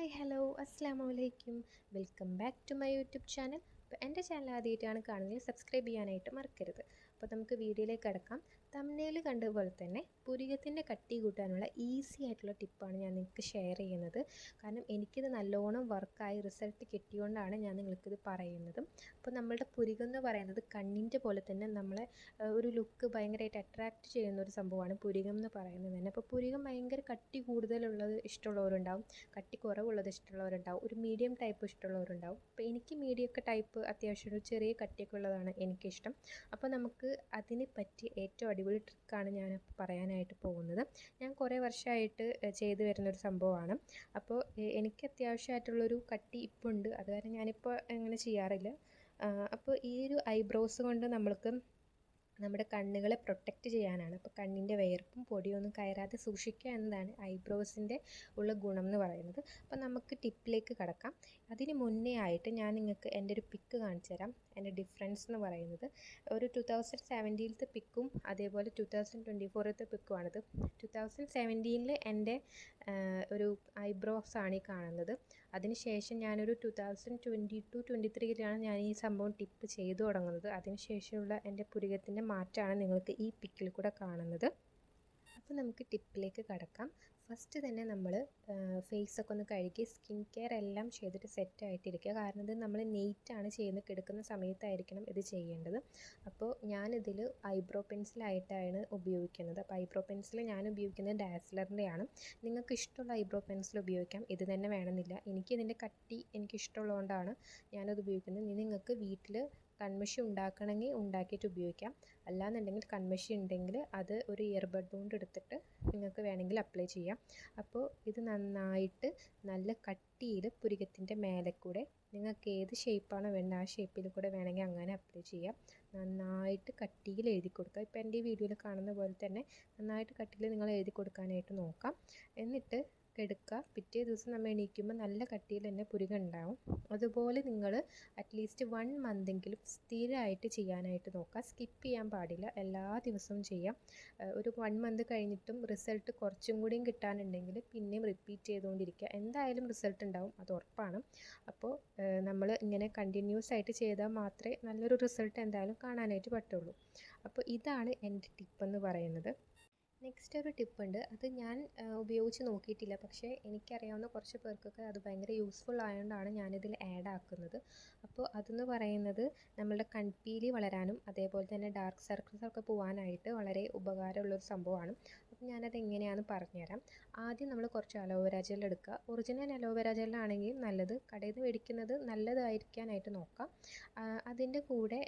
Hi hello അസ്സാം വലൈക്കും. Welcome back to my YouTube channel. അപ്പോൾ എൻ്റെ ചാനൽ ആദ്യമായിട്ടാണ് കാണുന്നത്, സബ്സ്ക്രൈബ് ചെയ്യാനായിട്ട് മറക്കരുത്. അപ്പോൾ നമുക്ക് വീഡിയോയിലേക്ക് കടക്കാം. തംബ്നെയിൽ കണ്ടതുപോലെ തന്നെ പുരികത്തിൻ്റെ കട്ടി കൂട്ടാനുള്ള ഈസി ആയിട്ടുള്ള ടിപ്പാണ് ഞാൻ നിങ്ങൾക്ക് ഷെയർ ചെയ്യുന്നത്. കാരണം എനിക്കിത് നല്ലോണം വർക്കായി റിസൾട്ട് കിട്ടിയോണ്ടാണ് ഞാൻ നിങ്ങൾക്കിത് പറയുന്നത്. അപ്പോൾ നമ്മളുടെ പുരികം എന്ന് പറയുന്നത് കണ്ണിൻ്റെ പോലെ തന്നെ നമ്മളെ ഒരു ലുക്ക് ഭയങ്കരമായിട്ട് അട്രാക്റ്റ് ചെയ്യുന്ന ഒരു സംഭവമാണ് പുരികം എന്ന് പറയുന്നത് തന്നെ. അപ്പോൾ പുരികം ഭയങ്കര കട്ടി കൂടുതലുള്ളത് ഇഷ്ടമുള്ളവരുണ്ടാവും, കട്ടി കുറവുള്ളത് ഇഷ്ടമുള്ളവരുണ്ടാവും, ഒരു മീഡിയം ടൈപ്പ് ഇഷ്ടമുള്ളവരുണ്ടാവും. അപ്പോൾ എനിക്ക് മീഡിയം ഒക്കെ ടൈപ്പ് അത്യാവശ്യം ഒരു ചെറിയ കട്ടിയൊക്കെ ഉള്ളതാണ് എനിക്കിഷ്ടം. അപ്പോൾ നമുക്ക് അതിന് പറ്റിയ ഏറ്റവും അടിപൊളി ട്രിക്കാണ് ഞാൻ പറയാനായിട്ട് പോകുന്നത്. ഞാൻ കുറേ വർഷമായിട്ട് ചെയ്തു വരുന്നൊരു സംഭവമാണ്. അപ്പോൾ എനിക്ക് അത്യാവശ്യമായിട്ടുള്ളൊരു കട്ടി ഇപ്പോൾ ഉണ്ട്, അത് കാരണം ഞാനിപ്പോൾ അങ്ങനെ ചെയ്യാറില്ല. അപ്പോൾ ഈ ഒരു ഐബ്രോസ് കൊണ്ട് നമ്മൾക്ക് നമ്മുടെ കണ്ണുകളെ പ്രൊട്ടക്റ്റ് ചെയ്യാനാണ്. അപ്പോൾ കണ്ണിൻ്റെ വിയർപ്പും പൊടിയൊന്നും കയറാതെ സൂക്ഷിക്കുക എന്നതാണ് ഐബ്രോസിൻ്റെ ഉള്ള ഗുണം എന്ന് പറയുന്നത്. അപ്പോൾ നമുക്ക് ടിപ്പിലേക്ക് കടക്കാം. അതിന് മുന്നേ ആയിട്ട് ഞാൻ നിങ്ങൾക്ക് എൻ്റെ ഒരു പിക്ക് കാണിച്ചു തരാം. എൻ്റെ ഡിഫറൻസ് എന്ന് പറയുന്നത് ഒരു 2017 പിക്കും അതേപോലെ 2024 പിക്കുമാണിത്. 2017 എൻ്റെ ഒരു ഐബ്രോസാണ് ഈ കാണുന്നത്. അതിനുശേഷം ഞാനൊരു 2022-23 ഞാൻ ഈ സംഭവം ടിപ്പ് ചെയ്തു തുടങ്ങുന്നത്. അതിനുശേഷമുള്ള എൻ്റെ പുരികത്തിൻ്റെ മാറ്റമാണ് നിങ്ങൾക്ക് ഈ പിക്കിൽ കൂടെ കാണുന്നത്. അപ്പോൾ നമുക്ക് ടിപ്പിലേക്ക് കടക്കാം. ഫസ്റ്റ് തന്നെ നമ്മൾ ഫേസൊക്കെ ഒന്ന് കഴുകി സ്കിൻ കെയർ എല്ലാം ചെയ്തിട്ട് സെറ്റായിട്ടിരിക്കുക. കാരണം ഇത് നമ്മൾ നെയ്റ്റാണ് കിടക്കുന്ന സമയത്തായിരിക്കണം ഇത് ചെയ്യേണ്ടത്. അപ്പോൾ ഞാനിതിൽ ഐബ്രോ പെൻസിലായിട്ടാണ് ഉപയോഗിക്കുന്നത്. അപ്പോൾ ഐബ്രോ പെൻസിൽ ഞാൻ ഉപയോഗിക്കുന്നത് ഡാസ്ലറിൻ്റെയാണ്. നിങ്ങൾക്ക് ഇഷ്ടമുള്ള ഐബ്രോ പെൻസിൽ ഉപയോഗിക്കാം, ഇത് തന്നെ വേണമെന്നില്ല. എനിക്കിതിൻ്റെ കട്ടി എനിക്കിഷ്ടമുള്ളതുകൊണ്ടാണ് ഞാനത് ഉപയോഗിക്കുന്നത്. നിങ്ങൾക്ക് വീട്ടിൽ കൺമഷി ഉണ്ടാക്കണമെങ്കിൽ ഉണ്ടാക്കിയിട്ട് ഉപയോഗിക്കാം. അല്ലാന്നുണ്ടെങ്കിൽ കൺമഷി ഉണ്ടെങ്കിൽ അത് ഒരു ഇയർബഡ് കൊണ്ട് എടുത്തിട്ട് നിങ്ങൾക്ക് വേണമെങ്കിൽ അപ്ലൈ ചെയ്യാം. അപ്പോൾ ഇത് നന്നായിട്ട് നല്ല കട്ടിയിൽ പുരികത്തിൻ്റെ മേലെ കൂടെ നിങ്ങൾക്ക് ഏത് ഷേപ്പാണോ വേണ്ടത് ആ ഷേപ്പിൽ കൂടെ വേണമെങ്കിൽ അങ്ങനെ അപ്ലൈ ചെയ്യാം. നന്നായിട്ട് കട്ടിയിൽ എഴുതി കൊടുക്കുക. ഇപ്പോൾ എൻ്റെ ഈ വീഡിയോയിൽ കാണുന്ന പോലെ തന്നെ നന്നായിട്ട് കട്ടിയിൽ നിങ്ങൾ എഴുതി കൊടുക്കാനായിട്ട് നോക്കാം. എന്നിട്ട് എടുക്കുക. പിറ്റേ ദിവസം നമ്മൾ എണീക്കുമ്പോൾ നല്ല കട്ടിയിൽ തന്നെ പുരികം ഉണ്ടാവും. അതുപോലെ നിങ്ങൾ അറ്റ്ലീസ്റ്റ് 1 മന്തെങ്കിലും സ്ഥിരമായിട്ട് ചെയ്യാനായിട്ട് നോക്കുക. സ്കിപ്പ് ചെയ്യാൻ പാടില്ല, എല്ലാ ദിവസവും ചെയ്യാം. ഒരു 1 മന്ത് കഴിഞ്ഞിട്ടും റിസൾട്ട് കുറച്ചും കൂടിയും കിട്ടാനുണ്ടെങ്കിൽ പിന്നെയും റിപ്പീറ്റ് ചെയ്തുകൊണ്ടിരിക്കുക. എന്തായാലും റിസൾട്ട് ഉണ്ടാവും, അത് ഉറപ്പാണ്. അപ്പോൾ നമ്മൾ ഇങ്ങനെ കണ്ടിന്യൂസ് ആയിട്ട് ചെയ്താൽ മാത്രമേ നല്ലൊരു റിസൾട്ട് എന്തായാലും കാണാനായിട്ട് പറ്റുള്ളൂ. അപ്പോൾ ഇതാണ് എൻ്റെ ടിപ്പെന്ന് പറയുന്നത്. നെക്സ്റ്റ് ഒരു ടിപ്പുണ്ട്, അത് ഞാൻ ഉപയോഗിച്ച് നോക്കിയിട്ടില്ല, പക്ഷേ എനിക്കറിയാവുന്ന കുറച്ച് പേർക്കൊക്കെ അത് ഭയങ്കര യൂസ്ഫുൾ ആയതുകൊണ്ടാണ് ഞാനിതിൽ ആഡ് ആക്കുന്നത്. അപ്പോൾ അതെന്ന് പറയുന്നത് നമ്മളുടെ കൺപീലി വളരാനും അതേപോലെ തന്നെ ഡാർക്ക് സർക്കിൾസൊക്കെ പോകാനായിട്ട് വളരെ ഉപകാരമുള്ളൊരു സംഭവമാണ്. അപ്പോൾ ഞാനത് എങ്ങനെയാണെന്ന് പറഞ്ഞുതരാം. ആദ്യം നമ്മൾ കുറച്ച് അലോവേര ജെൽ എടുക്കുക. ഒറിജിനൽ അലോവേര ജെല്ലാണെങ്കിൽ നല്ലത്, കടയിൽ നിന്ന് മേടിക്കുന്നത് നല്ലതായിരിക്കാനായിട്ട് നോക്കാം. അതിൻ്റെ കൂടെ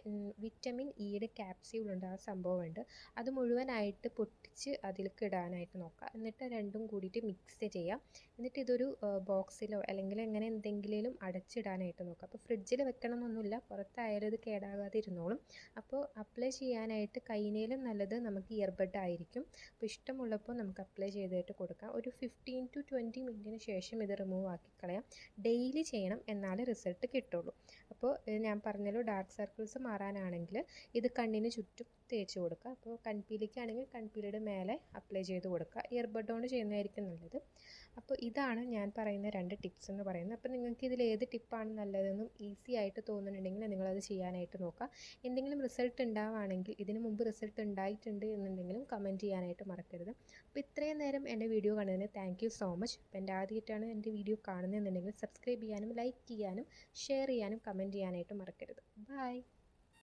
വിറ്റമിൻ ഇയുടെ ക്യാപ്സ്യൂളുണ്ട്, ആ സംഭവമുണ്ട്. അത് മുഴുവനായിട്ട് പൊട്ടിച്ച് അതിലേക്ക് ഇടാനായിട്ട് നോക്കുക. എന്നിട്ട് രണ്ടും കൂടിയിട്ട് മിക്സ് ചെയ്യാം. എന്നിട്ട് ഇതൊരു ബോക്സിലോ അല്ലെങ്കിൽ എങ്ങനെ എന്തെങ്കിലും അടച്ചിടാനായിട്ട് നോക്കുക. അപ്പോൾ ഫ്രിഡ്ജിൽ വെക്കണം എന്നൊന്നുമില്ല, പുറത്തായാലും ഇത് കേടാകാതെ ഇരുന്നോളും. അപ്പോൾ അപ്ലൈ ചെയ്യാനായിട്ട് കൈനേലും നല്ലത് നമുക്ക് ഇയർബഡ് ആയിരിക്കും. അപ്പോൾ ഇഷ്ടമുള്ളപ്പോൾ നമുക്ക് അപ്ലൈ ചെയ്തിട്ട് കൊടുക്കാം. ഒരു 15 to 20 മിനിറ്റിന് ശേഷം ഇത് റിമൂവ് ആക്കി കളയാം. ഡെയിലി ചെയ്യണം, എന്നാലേ റിസൾട്ട് കിട്ടുള്ളൂ. അപ്പോൾ ഞാൻ പറഞ്ഞല്ലോ, ഡാർക്ക് സർക്കിൾസ് മാറാനാണെങ്കിൽ ഇത് കണ്ണിന് ചുറ്റും തേച്ച് കൊടുക്കുക. അപ്പോൾ കൺപീലിക്കാണെങ്കിൽ കൺപീലിയുടെ മേലെ അപ്ലൈ ചെയ്ത് കൊടുക്കുക. ഇയർബഡ് കൊണ്ട് ചെയ്യുന്നതായിരിക്കും നല്ലത്. അപ്പോൾ ഇതാണ് ഞാൻ പറയുന്ന 2 ടിപ്സ് എന്ന് പറയുന്നത്. അപ്പോൾ നിങ്ങൾക്ക് ഇതിൽ ഏത് ടിപ്പാണ് നല്ലതെന്നും ഈസി ആയിട്ട് തോന്നുന്നുണ്ടെങ്കിൽ നിങ്ങളത് ചെയ്യാനായിട്ട് നോക്കുക. എന്തെങ്കിലും റിസൾട്ട് ഉണ്ടാവുകയാണെങ്കിൽ, ഇതിന് മുമ്പ് റിസൾട്ട് ഉണ്ടായിട്ടുണ്ട് എന്നുണ്ടെങ്കിലും കമൻറ്റ് ചെയ്യാനായിട്ട് മറക്കരുത്. അപ്പോൾ ഇത്രയും നേരം എൻ്റെ വീഡിയോ കണ്ടതിന് താങ്ക് യു സോ മച്ച്. അപ്പോൾ എൻ്റെ ആദ്യമായിട്ടാണ് എൻ്റെ വീഡിയോ കാണുന്നതെന്നുണ്ടെങ്കിൽ സബ്സ്ക്രൈബ് ചെയ്യാനും ലൈക്ക് ചെയ്യാനും ഷെയർ ചെയ്യാനും കമൻറ്റ് ചെയ്യാനായിട്ട് മറക്കരുത്. ബൈ.